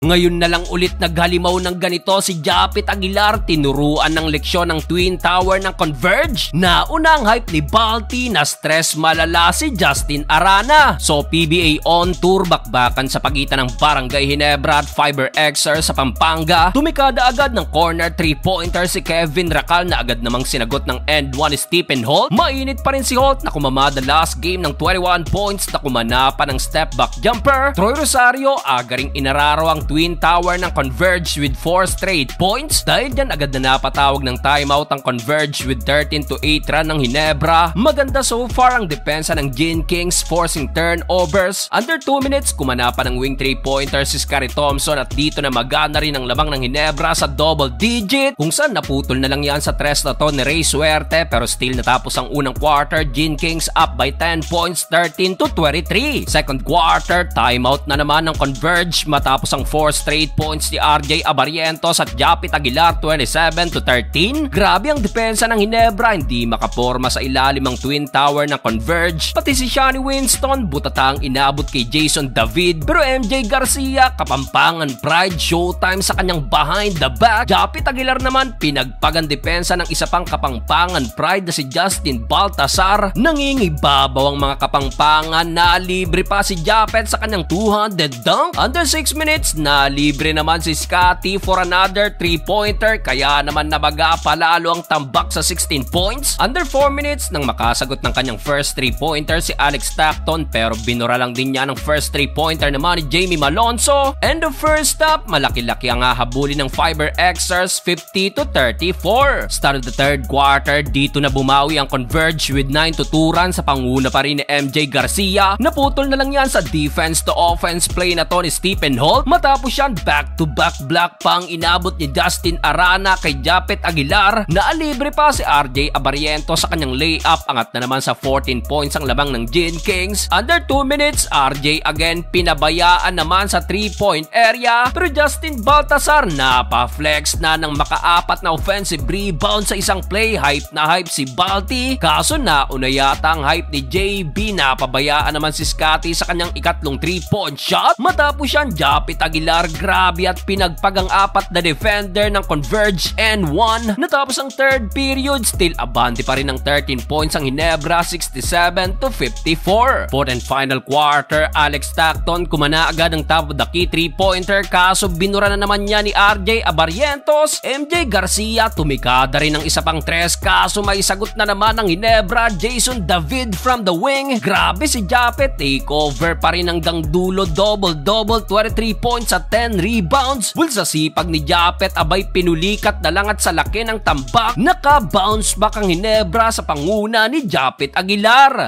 Ngayon na lang ulit naghalimaw ng ganito si Japit Aguilar, tinuruan ng leksyon ng Twin Tower ng Converge. Nauna ang hype ni Balti, na stress malala si Justin Arana. So PBA on tour, bakbakan sa pagitan ng Barangay Ginebra at Fiber Xer sa Pampanga. Tumikada agad ng corner 3-pointer si Kevin Racal na agad namang sinagot ng end 1 ni Stephen Holt. Mainit pa rin si Holt na kumamada last game ng 21 points na kumana pa ng step back jumper. Troy Rosario aga ring inararo ang Twin Tower ng Converge with 4 straight points. Dahil dyan agad na napatawag ng timeout ang Converge with 13-8 run ng Ginebra. Maganda so far ang depensa ng Gin Kings, forcing turnovers. Under 2 minutes kumana pa ng wing 3-pointer si Scary Thompson at dito na magana rin ang lamang ng Ginebra sa double digit, kung saan naputol na lang yan sa tres na to ni Ray Suerte, pero still natapos ang unang quarter, Gin Kings up by 10 points, 13-23. Second quarter, timeout na naman ng Converge matapos ang 4 straight points ni RJ Abarientos at Japit Aguilar, 27-13. Grabe ang depensa ng Ginebra, hindi makaporma sa ilalim ang Twin Tower ng Converge. Pati si Shani Winston, butatang inabot kay Jason David, pero MJ Garcia, Kapampangan Pride, showtime sa kanyang behind the back. Japit Aguilar naman, pinagpagan depensa ng isa pang Kapampangan Pride na si Justin Baltasar. Nangingibabaw ang mga Kapampangan, na libre pa si Japet sa kanyang 200 dunk. Under 6 minutes, na libre naman si Scotty for another 3-pointer, kaya naman nabaga palalo ang tambak sa 16 points. Under 4 minutes, nang makasagot ng kanyang first 3-pointer si Alex Stockton, pero binura lang din niya ng first 3-pointer naman ni Jamie Malonzo. And the first stop, malaki-laki ang hahabulin ng Fiber Xers, 50-34. Start of the third quarter, dito na bumawi ang Converge with 9-2 run sa panguna pa rin ni MJ Garcia. Naputol na lang yan sa defense to offense play na to ni Stephen Holt. Matapos yan, back-to-back block pang inabot ni Justin Arana kay Japit Aguilar. Naalibre pa si RJ Abarientos sa kanyang layup. Angat na naman sa 14 points ang labang ng Gin Kings. Under 2 minutes, RJ again pinabayaan naman sa 3-point area, pero Justin Baltasar napa-flex na ng makaapat na offensive rebound sa isang play. Hype na hype si Balti, kaso nauna yata ang hype ni JB. Napabayaan naman si Scotty sa kanyang ikatlong 3-point shot. Matapos yan, Japit Aguilar, grabe at pinagpagang apat na defender ng Converge and 1. Natapos ang third period, still abante pa rin ng 13 points ang Ginebra, 67-54. Fourth and final quarter, Alex Stockton kumana agad ang top of the key 3-pointer, kaso binura na naman niya ni RJ Abarientos. MJ Garcia tumikada rin ng isa pang tres, kaso may sagot na naman ng Ginebra, Jason David from the wing. Grabe si Japet, takeover pa rin hanggang dulo, double-double, 23 points at 10 rebounds. Sa sipag ni Japet, abay pinulikat na lang at sa laki ng tambak, naka-bounce back ang Ginebra sa panguna ni Japit Aguilar.